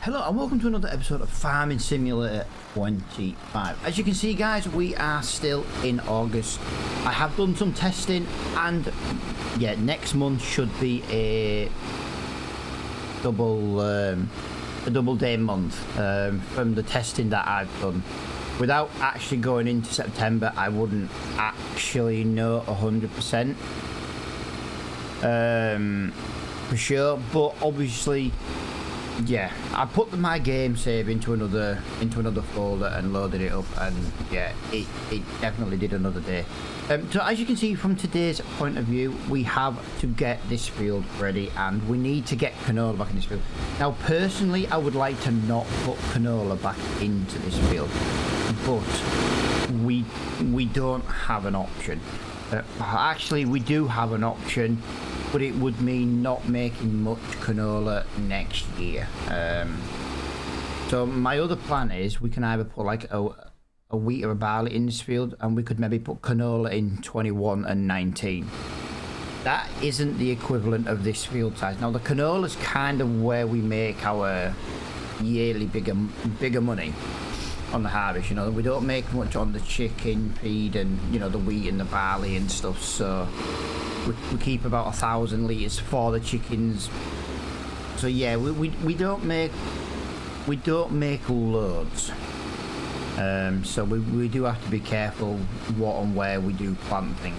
Hello and welcome to another episode of Farming Simulator 25. As you can see guys, we are still in August. I have done some testing and yeah, next month should be a double day month from the testing that I've done. Without actually going into September, I wouldn't actually know 100% for sure, but obviously yeah, I put my game save into another folder and loaded it up, and yeah, it definitely did another day. So as you can see from today's point of view, we have to get this field ready and we need to get canola back in this field. Now personally, I would like to not put canola back into this field, but we don't have an option. Actually, we do have an option, but it would mean not making much canola next year. So my other plan is we can either put like a wheat or a barley in this field, and we could maybe put canola in 21 and 19. That isn't the equivalent of this field size. Now the canola is kind of where we make our yearly bigger money on the harvest. You know, we don't make much on the chicken feed and, you know, the wheat and the barley and stuff, so we keep about 1,000 litres for the chickens. So yeah, we don't make loads. So we do have to be careful what and where we do plant things.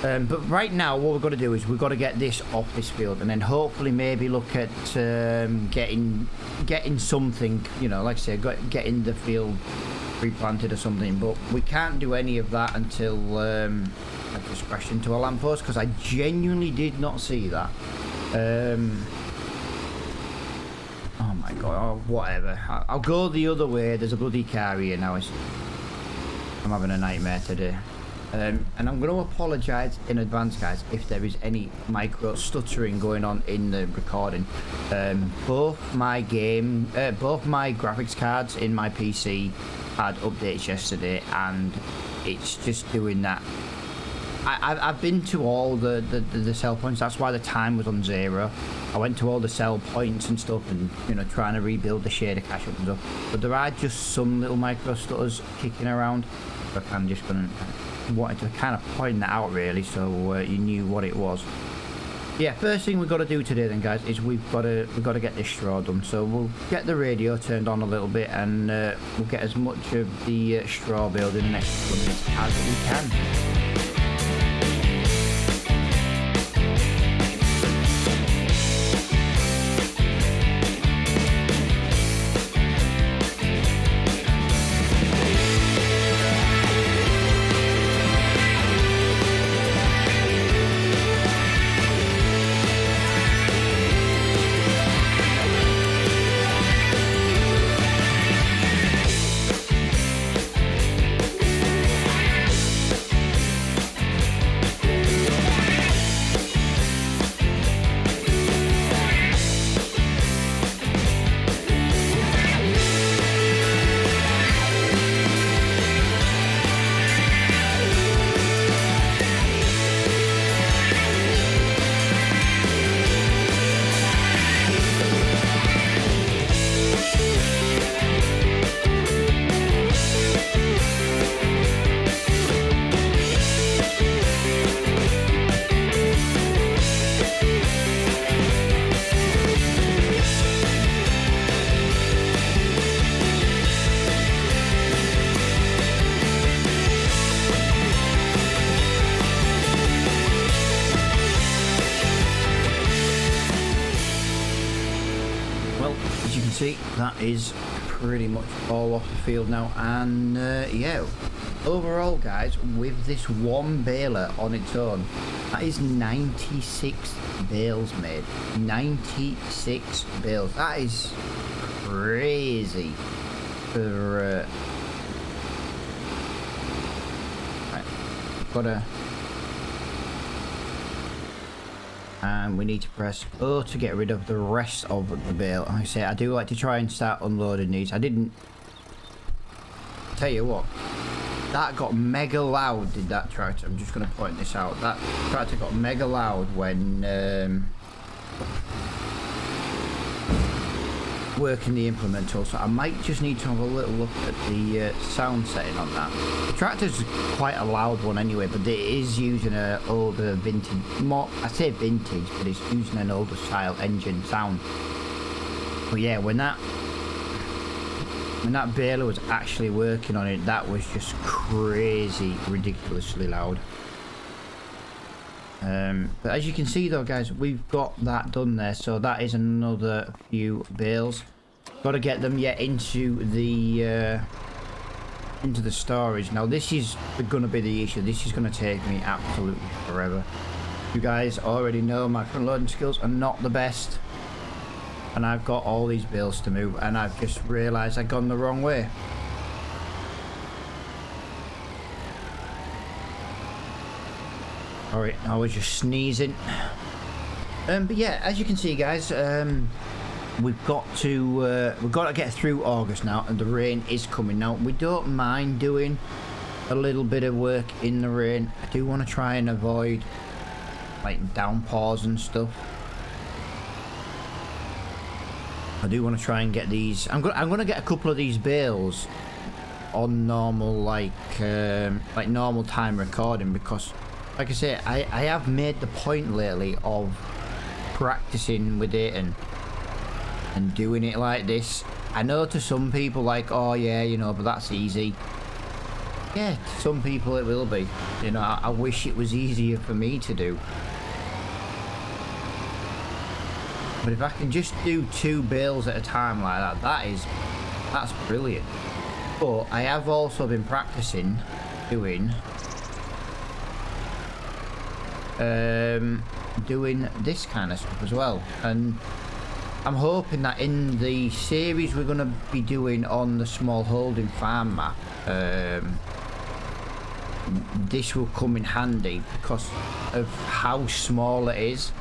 But right now what we've got to do is we've got to get this off this field, and then hopefully maybe look at getting something, you know, like I said, getting the field replanted or something. But we can't do any of that until I just crashed into a lamppost, because I genuinely did not see that. Oh my god, oh, whatever. I'll go the other way. There's a bloody car here now. I'm having a nightmare today. And I'm going to apologise in advance, guys, if there is any micro stuttering going on in the recording. Both my graphics cards in my PC had updates yesterday, and it's just doing that. I've been to all the sell points. That's why the time was on 0. I went to all the sell points and stuff, and, you know, trying to rebuild the shader cache up and stuff. But there are just some little micro stutters kicking around. But I'm just wanted to kind of point that out, really, so you knew what it was. Yeah, first thing we've got to do today then, guys, is we've got to get this straw done. So we'll get the radio turned on a little bit, and we'll get as much of the straw baled in the next couple of minutes as we can. That is pretty much all off the field now, and yeah, overall guys, with this one baler on its own, that is 96 bales made. 96 bales. That is crazy for right, gotta, and we need to press O to get rid of the rest of the bale. Like I say, I do like to try and start unloading these. I didn't tell you what, that got mega loud, did that tractor. I'm just going to point this out. That tractor got mega loud when working the implement tool, so I might just need to have a little look at the sound setting on that. The tractor's quite a loud one anyway, but it is using an older vintage, I say vintage, but it's using an older style engine sound. But yeah, when that baler was actually working on it, that was just crazy, ridiculously loud. But as you can see though, guys, we've got that done there, so that is another few bales. Got to get them into the storage. Now this is going to be the issue. This is going to take me absolutely forever. You guys already know my front loading skills are not the best, and I've got all these bales to move, and I've just realised I've gone the wrong way. Alright, I was just sneezing. But yeah, as you can see, guys, we've got to get through August now, and the rain is coming. Now we don't mind doing a little bit of work in the rain. I do want to try and avoid like downpours and stuff. I do want to try and get these. I'm gonna get a couple of these bales on normal like normal time recording, because like I say, I have made the point lately of practicing with it and doing it like this. I know to some people like, oh yeah, you know, but that's easy. Yeah, to some people it will be. You know, I wish it was easier for me to do. But if I can just do 2 bales at a time like that, that's brilliant. But I have also been practicing doing this kind of stuff as well, and I'm hoping that in the series we're going to be doing on the small holding farm map, this will come in handy because of how small it is.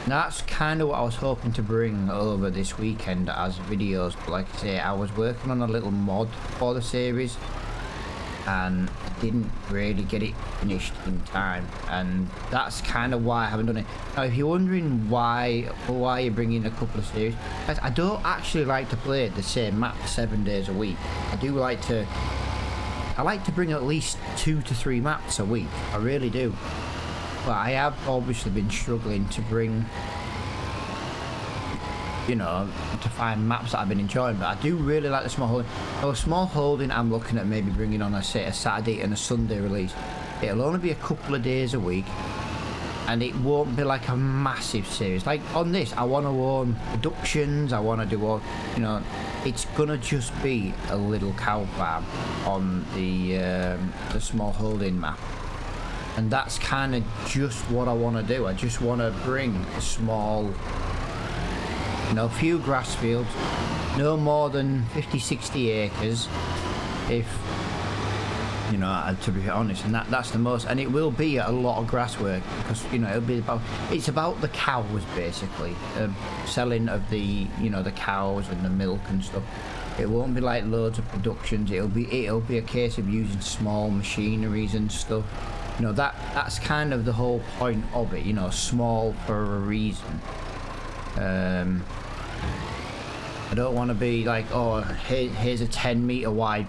That's kind of what I was hoping to bring over this weekend as videos, but like I say, I was working on a little mod for the series and didn't really get it finished in time, and that's kind of why I haven't done it. Now if you're wondering why you're bringing a couple of series, guys, I don't actually like to play the same map 7 days a week. I like to bring at least 2 to 3 maps a week. I really do. But I have obviously been struggling to bring, you know, to find maps that I've been enjoying, but I do really like the small holding. Now, a small holding, I'm looking at maybe bringing on, a Saturday and a Sunday release. It'll only be a couple of days a week, and it won't be like a massive series. Like on this, I want to own productions, I want to do all, you know, it's gonna just be a little cow farm on the small holding map. And that's kind of just what I want to do. I just want to bring a small, you know, few grass fields, no more than 50-60 acres, if, you know, to be honest, and that's the most, and it will be a lot of grass work, because, you know, it's about the cows basically, selling of the, you know, the cows and the milk and stuff. It won't be like loads of productions. It'll be a case of using small machineries and stuff. You know, that's kind of the whole point of it, you know, small for a reason. I don't want to be like, oh, here's a 10-meter wide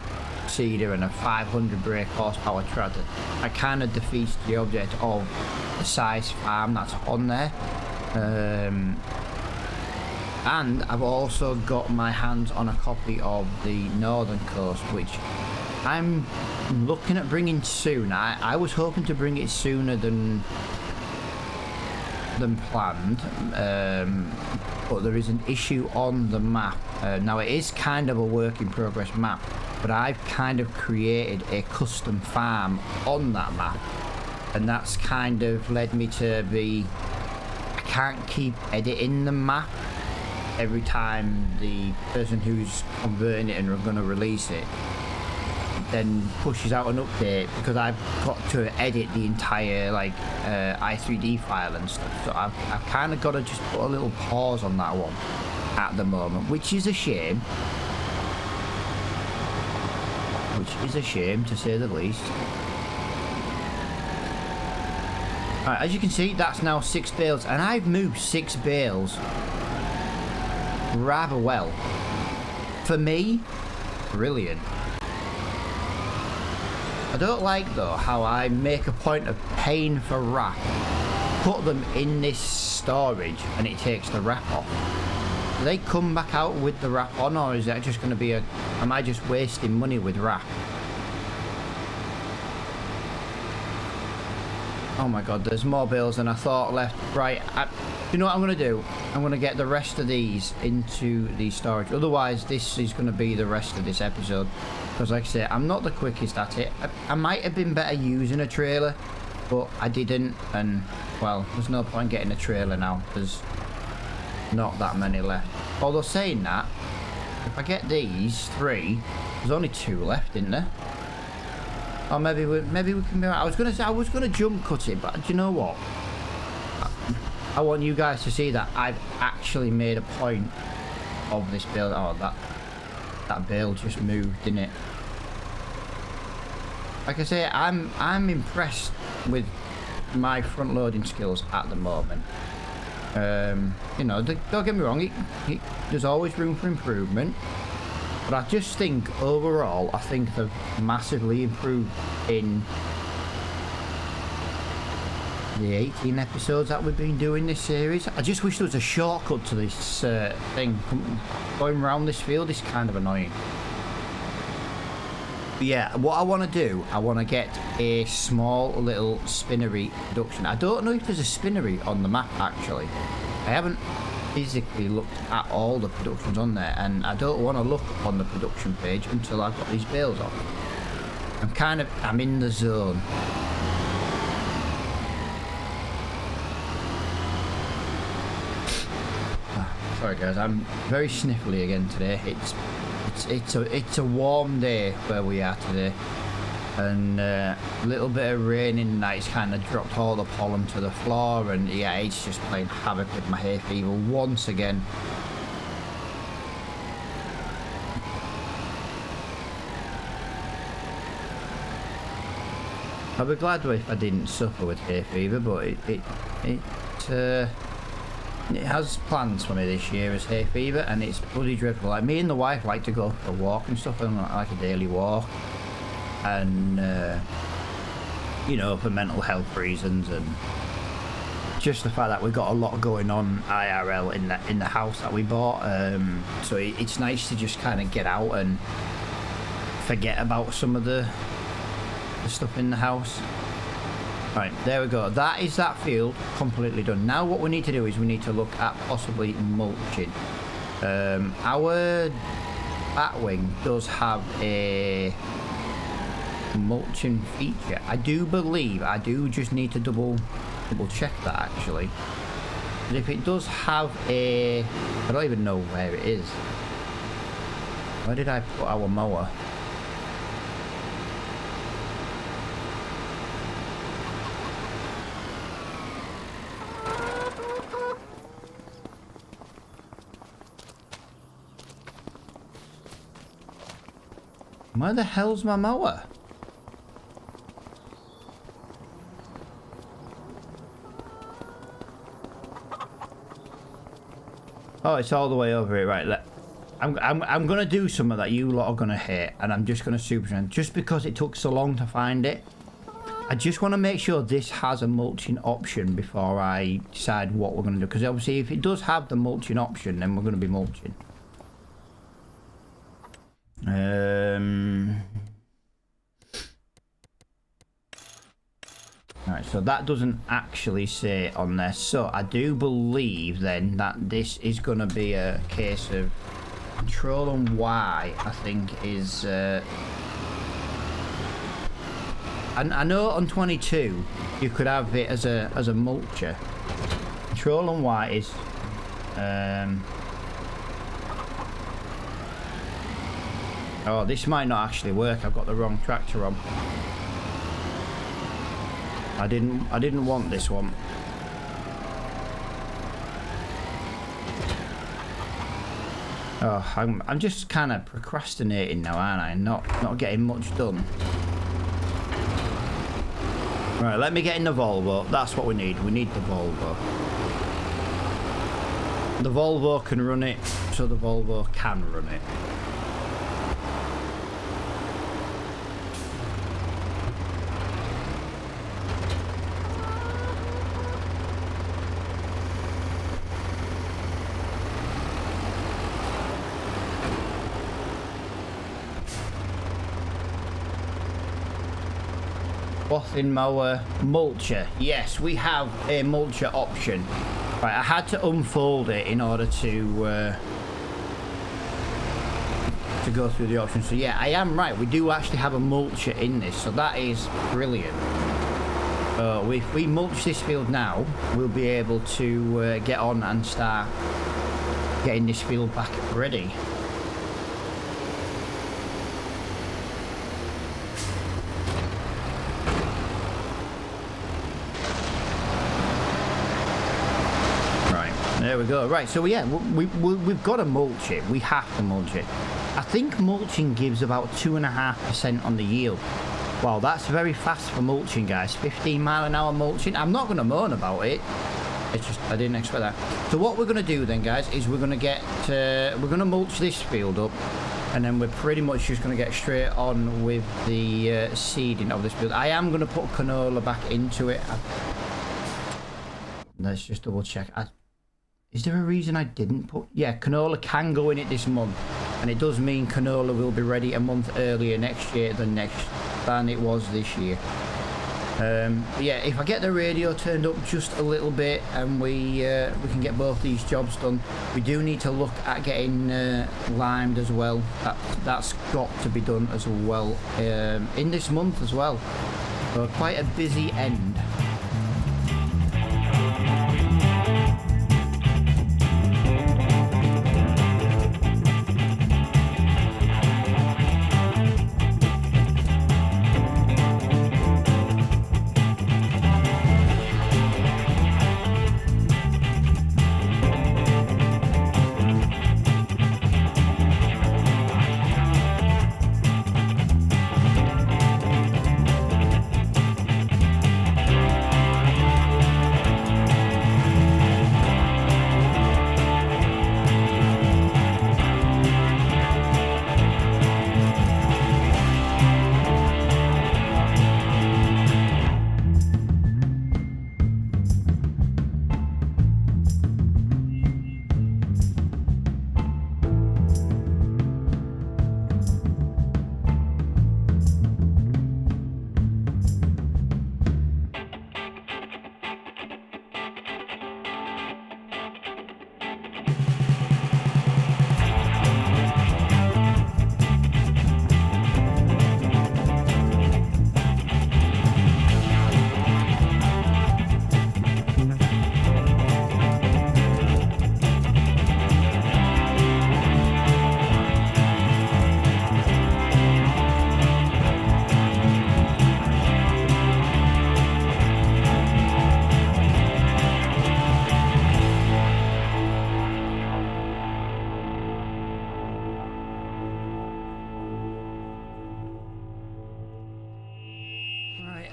seeder and a 500 brake horsepower tractor. That kind of defeats the object of the size farm that's on there. And I've also got my hands on a copy of the Northern Coast, which I'm looking at bringing soon. I was hoping to bring it sooner than planned, but there is an issue on the map. Now it is kind of a work in progress map, but I've kind of created a custom farm on that map, and that's kind of led me to be, I can't keep editing the map every time the person who's converting it and are going to release it then pushes out an update, because I've got to edit the entire like i3D file and stuff, so I've kind of got to just put a little pause on that one at the moment, which is a shame, to say the least. Alright, as you can see, that's now 6 bales, and I've moved 6 bales rather well. For me, brilliant. I don't like though how I make a point of paying for wrap, put them in this storage and it takes the wrap off. Do they come back out with the wrap on, or is that just going to be am I just wasting money with wrap? Oh my god, there's more bills than I thought left. Right, you know what I'm going to do? I'm going to get the rest of these into the storage. Otherwise, this is going to be the rest of this episode. Because like I say, I'm not the quickest at it. I might have been better using a trailer, but I didn't. And, well, there's no point getting a trailer now. There's not that many left. Although saying that, if I get these 3, there's only 2 left, isn't there? Or maybe we can be. I was gonna jump cut it, but do you know what? I want you guys to see that I've actually made a point of this build. Oh, that bale just moved, didn't it? Like I say, I'm impressed with my front loading skills at the moment. You know, don't get me wrong. There's always room for improvement. But I just think overall, I think they've massively improved in the 18 episodes that we've been doing this series. I just wish there was a shortcut to this thing. Going around this field is kind of annoying. But yeah, what I want to do, I want to get a small little spinnery production. I don't know if there's a spinnery on the map actually. I haven't physically looked at all the productions on there, and I don't want to look on the production page until I've got these bales on. I'm in the zone. Sorry guys, I'm very sniffly again today. It's a warm day where we are today, and a little bit of rain in the night's kind of dropped all the pollen to the floor, and yeah, it's just playing havoc with my hay fever once again. I'd be glad if I didn't suffer with hay fever, but it has plans for me this year as hay fever, and it's bloody dreadful. Like, me and the wife like to go for a walk and stuff, and like a daily walk. And you know, for mental health reasons, and just the fact that we've got a lot going on IRL in the house that we bought, so it's nice to just kind of get out and forget about some of the stuff in the house. Right, there we go. That is that field completely done. Now what we need to do is we need to look at possibly mulching. Our batwing does have a mulching feature. I do believe, I do just need to double check that actually. But if it does have a, I don't even know where it is. Where did I put our mower? Where the hell's my mower? Oh, it's all the way over here. Right, I'm gonna do something that you lot are gonna hate, and I'm just gonna super trend just because it took so long to find it. I just want to make sure this has a mulching option before I decide what we're gonna do, because obviously if it does have the mulching option, then we're gonna be mulching. Right, so that doesn't actually say on there, so I do believe then that this is going to be a case of Control and Y, I think is I know on 22 you could have it as a mulcher. Control and Y is oh, this might not actually work. I've got the wrong tractor on. I didn't want this one. Oh, I'm just kind of procrastinating now, aren't I? Not getting much done. Right, let me get in the Volvo. That's what we need. We need the Volvo. The Volvo can run it, so the Volvo can run it. Potting mower mulcher. Yes, we have a mulcher option. Right, I had to unfold it in order to go through the options. So yeah, I am right. We do actually have a mulcher in this, so that is brilliant. If we mulch this field now, we'll be able to get on and start getting this field back ready. There we go. Right, so yeah, we've got to mulch it. We have to mulch it. I think mulching gives about 2.5% on the yield. Wow, that's very fast for mulching, guys. 15-mile-an-hour mulching. I'm not going to moan about it. It's just, I didn't expect that. So what we're going to do then, guys, is we're going to mulch this field up, and then we're pretty much just going to get straight on with the seeding of this field. I am going to put canola back into it. Let's just double check. Is there a reason I didn't put... Yeah, canola can go in it this month. And it does mean canola will be ready a month earlier next year than it was this year. But yeah, if I get the radio turned up just a little bit and we can get both these jobs done, we do need to look at getting limed as well. That's got to be done as well in this month as well. So quite a busy end.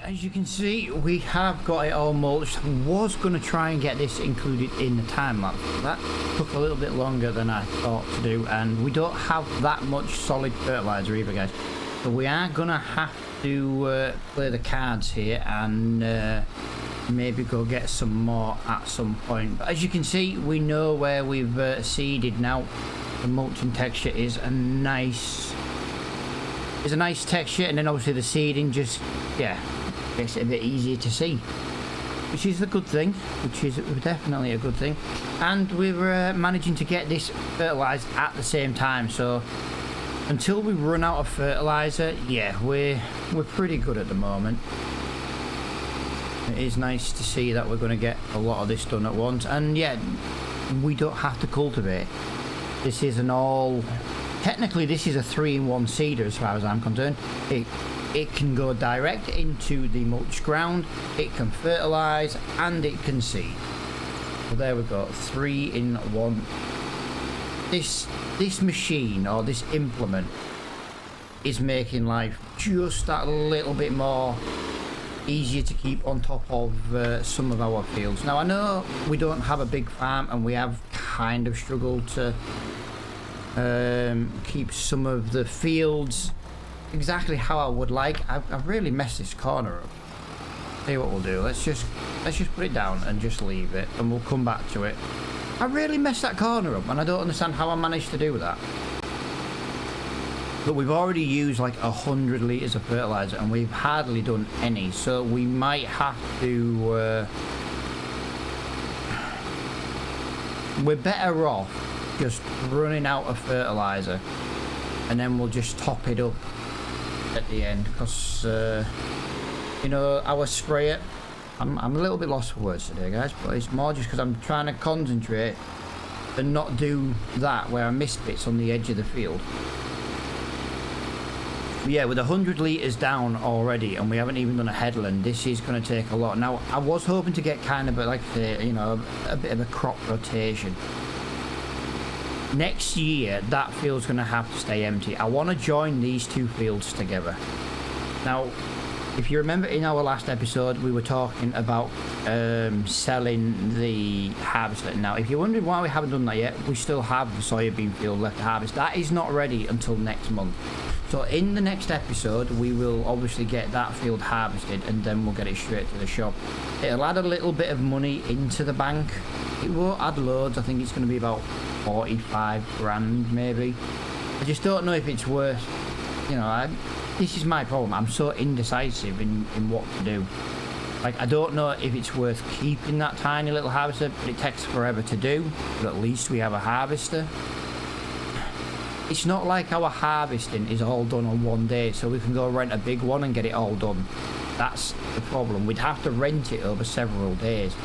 As you can see, we have got it all mulched. I was going to try and get this included in the time lapse. That took a little bit longer than I thought to do, and we don't have that much solid fertilizer either, guys. So we are going to have to play the cards here and maybe go get some more at some point. But as you can see, we know where we've seeded now. The mulching texture is a nice texture, and then obviously the seeding just, yeah, makes it a bit easier to see, which is a good thing, which is definitely a good thing. And we're managing to get this fertilized at the same time, so until we run out of fertilizer, yeah, we're pretty good at the moment. It is nice to see that we're going to get a lot of this done at once, and yeah, we don't have to cultivate. This is technically this is a 3-in-1 seeder as far as I'm concerned. It can go direct into the mulch ground, it can fertilize, and it can seed. So there we go, 3-in-1. This machine, or this implement, is making life just that little bit more easier to keep on top of some of our fields. Now I know we don't have a big farm and we have kind of struggled to keep some of the fields exactly how I would like. I've really messed this corner up. Tell you what we'll do, let's just put it down and just leave it, and we'll come back to it. I really messed that corner up and I don't understand how I managed to do that. But we've already used like 100 litres of fertiliser and we've hardly done any, so we might have to we're better off just running out of fertiliser and then we'll just top it up at the end, because you know, our sprayer, I'm a little bit lost for words today, guys, but it's more just because I'm trying to concentrate and not do that where I missed bits on the edge of the field. But yeah, with 100 litres down already and we haven't even done a headland, this is going to take a lot. Now I was hoping to get kind of like you know, a bit of a crop rotation. Next year that field's going to have to stay empty. I want to join these two fields together. Now if you remember in our last episode we were talking about selling the harvester. Now if you're wondering why we haven't done that yet, we still have the soybean field left to harvest. That is not ready until next month. So in the next episode we will obviously get that field harvested and then we'll get it straight to the shop. It'll add a little bit of money into the bank. It won't add loads. I think it's going to be about 45 grand maybe. I just don't know if it's worth, you know, this is my problem. I'm so indecisive in what to do. Like, I don't know if it's worth keeping that tiny little harvester, but it takes forever to do. But at least we have a harvester. It's not like our harvesting is all done on one day, so we can go rent a big one and get it all done. That's the problem. We'd have to rent it over several days.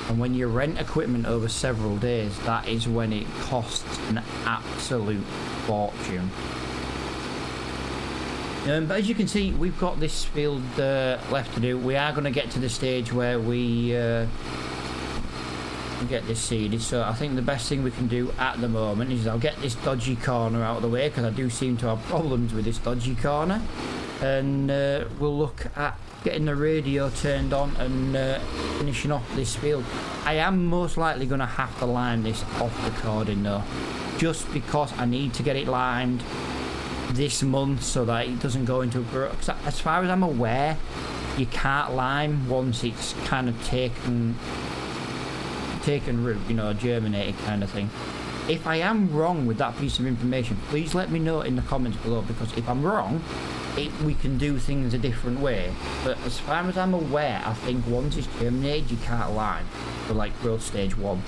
And when you rent equipment over several days, that is when it costs an absolute fortune. But as you can see, we've got this field left to do. We are going to get to the stage where we get this seeded. So I think the best thing we can do at the moment is I'll get this dodgy corner out of the way, because I do seem to have problems with this dodgy corner. And we'll look at getting the radio turned on and finishing off this field. I am most likely going to have to line this off recording though, just because I need to get it lined this month so that it doesn't go into a growth. As far as I'm aware, you can't lime once it's kind of taken root, you know, germinated kind of thing. If I am wrong with that piece of information, please let me know in the comments below, because if I'm wrong, we can do things a different way. But as far as I'm aware, I think once it's germinated you can't lime for like growth stage 1.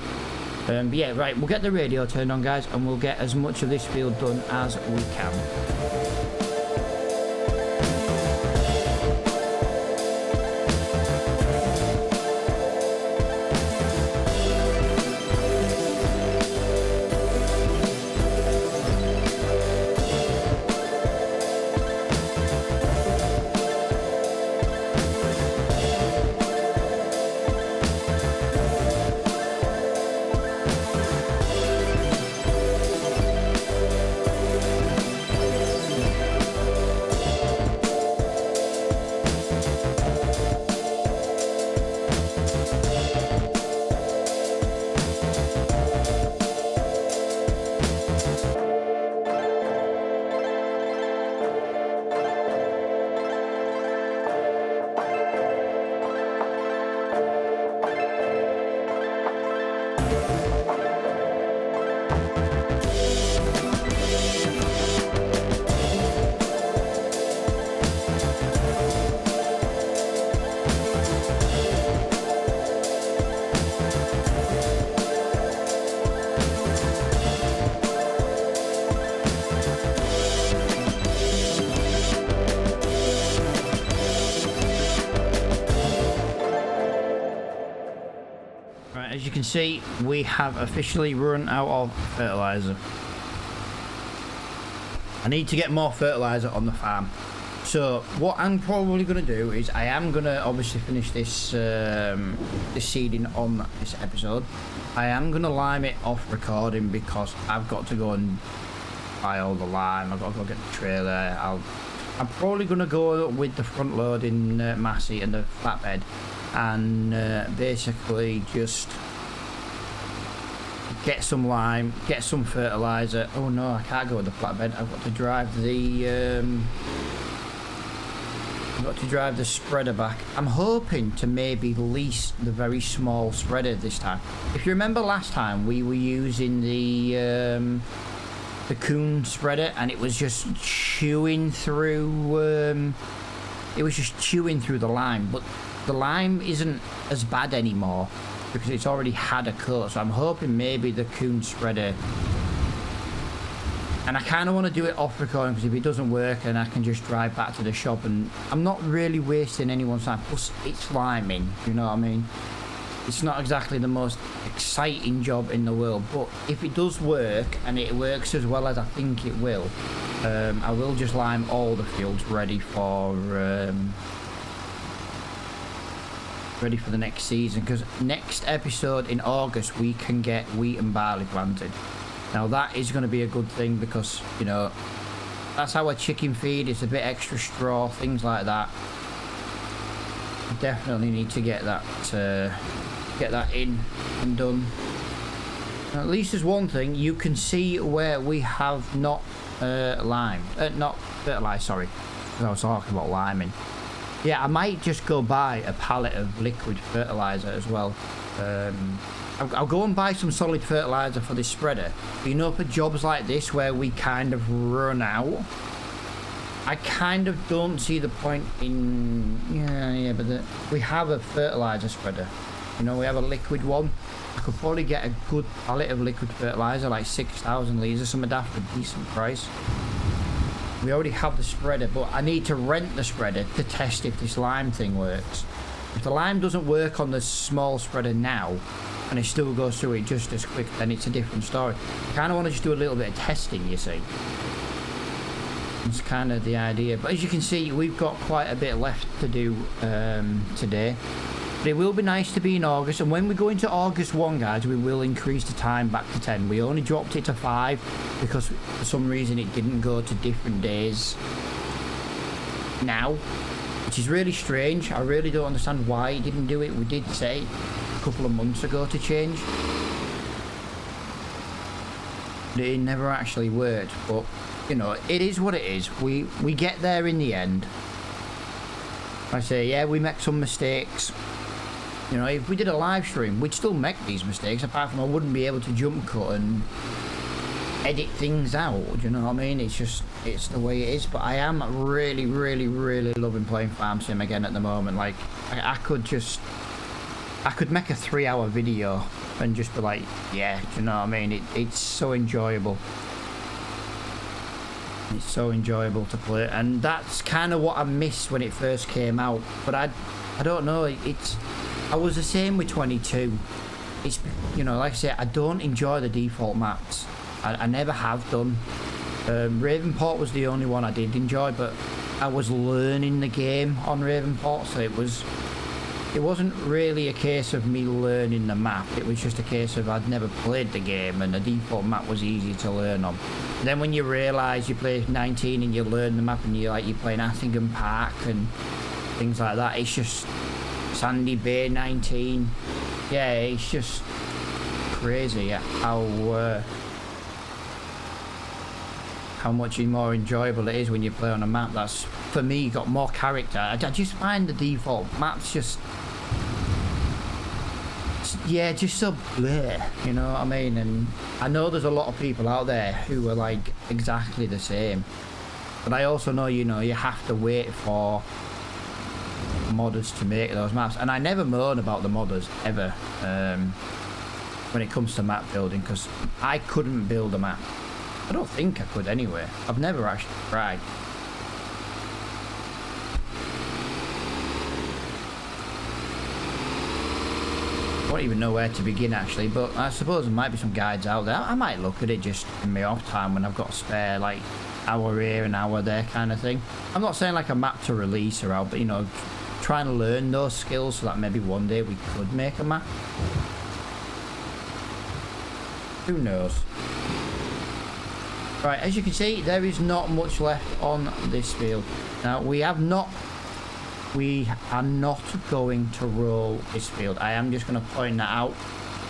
But yeah, right, we'll get the radio turned on, guys, and we'll get as much of this field done as we can. As you can see, we have officially run out of fertilizer. I need to get more fertilizer on the farm. So what I'm probably going to do is I am going to obviously finish this this seeding on this episode. I am going to lime it off recording because I've got to go and buy all the lime. I've got to go get the trailer. I'm probably going to go with the front loading Massey and the flatbed, and basically just get some lime, get some fertilizer. Oh no, I can't go with the flatbed. I've got to drive the spreader back. I'm hoping to maybe lease the very small spreader this time. If you remember last time, we were using the coon spreader, and it was just chewing through. It was just chewing through the lime, but the lime isn't as bad anymore because it's already had a coat. So I'm hoping maybe the coon spreader. And I kind of want to do it off recording, because if it doesn't work, and I can just drive back to the shop, and I'm not really wasting anyone's time. Plus, it's liming, you know what I mean? It's not exactly the most exciting job in the world, but if it does work, and it works as well as I think it will, I will just lime all the fields ready for the next season, because next episode in August we can get wheat and barley planted. Now that is going to be a good thing, because, you know, that's our chicken feed. It's a bit extra straw, things like that. Definitely need to get that in and done. Now, at least there's one thing, you can see where we have not limed, not fertilised, sorry, because I was talking about liming. Yeah, I might just go buy a pallet of liquid fertiliser as well. I'll go and buy some solid fertiliser for this spreader. But, you know, for jobs like this where we kind of run out, I kind of don't see the point in... Yeah, but we have a fertiliser spreader. You know, we have a liquid one. I could probably get a good pallet of liquid fertiliser, like 6,000 litres or something like that, for a decent price. We already have the spreader, but I need to rent the spreader to test if this lime thing works. If the lime doesn't work on the small spreader now, and it still goes through it just as quick, then it's a different story. I kind of want to just do a little bit of testing, you see. It's kind of the idea. But as you can see, we've got quite a bit left to do today. But it will be nice to be in August, and when we go into August 1, guys, we will increase the time back to 10. We only dropped it to 5 because for some reason it didn't go to different days now, which is really strange. I really don't understand why it didn't do it. We did say a couple of months ago to change, but it never actually worked. But, you know, it is what it is. We get there in the end. I say, yeah, we make some mistakes. You know, if we did a live stream, we'd still make these mistakes, apart from I wouldn't be able to jump cut and edit things out. Do you know what I mean? It's just, it's the way it is. But I am really, really, really loving playing Farm Sim again at the moment. Like, I could make a 3-hour video and just be like, yeah, do you know what I mean? It's so enjoyable. It's so enjoyable to play, and that's kind of what I missed when it first came out. But I don't know. I was the same with 22. It's, you know, like I say, I don't enjoy the default maps. I never have done. Ravenport was the only one I did enjoy, but I was learning the game on Ravenport, so it wasn't really a case of me learning the map. It was just a case of I'd never played the game, and the default map was easy to learn on. Then when you realise you play 19 and you learn the map, and you're playing Athingham Park and things like that, it's just Sandy Bay 19. Yeah, it's just crazy how much more enjoyable it is when you play on a map that's, for me, got more character. I just find the default maps just so bleh, you know what I mean? And I know there's a lot of people out there who are like exactly the same, but I also know, you know, you have to wait for modders to make those maps, and I never moan about the modders ever when it comes to map building, because I couldn't build a map. I don't think I could anyway. I've never actually tried. I don't even know where to begin actually, but I suppose there might be some guides out there. I might look at it just in my off time when I've got a spare, like, hour here and hour there kind of thing. I'm not saying like a map to release or out, but, you know, trying to learn those skills so that maybe one day we could make a map. Who knows? Right, as you can see, there is not much left on this field. Now, we are not going to roll this field. I am just going to point that out.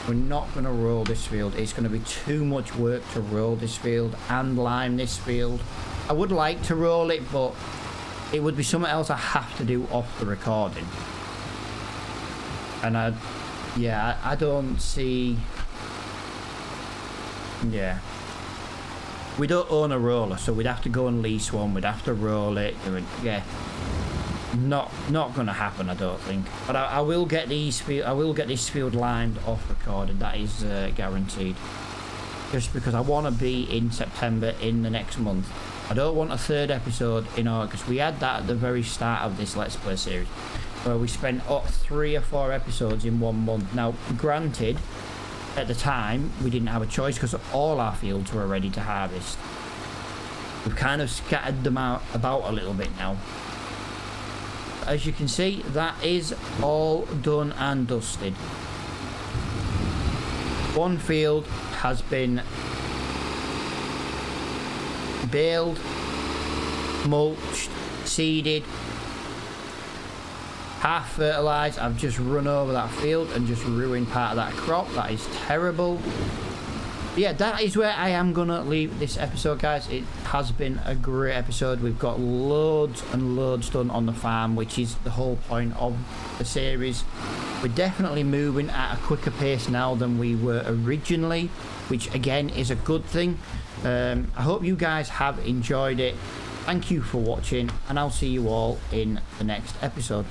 We're not going to roll this field. It's going to be too much work to roll this field and lime this field. I would like to roll it, but it would be something else I have to do off the recording. And I don't see... Yeah. We don't own a roller, so we'd have to go and lease one. We'd have to roll it. Yeah, not gonna happen, I don't think. But I will get this field lined off recorded. That is guaranteed. Just because I want to be in September in the next month. I don't want a third episode in August. We had that at the very start of this Let's Play series, where we spent 3 or 4 episodes in 1 month. Now, granted, at the time, we didn't have a choice because all our fields were ready to harvest. We've kind of scattered them about a little bit now. As you can see, that is all done and dusted. One field has been baled, mulched, seeded, half fertilised. I've just run over that field and just ruined part of that crop. That is terrible. Yeah, that is where I am gonna leave this episode, guys. It has been a great episode. We've got loads and loads done on the farm, which is the whole point of the series. We're definitely moving at a quicker pace now than we were originally, which again is a good thing. I hope you guys have enjoyed it. Thank you for watching, and I'll see you all in the next episode.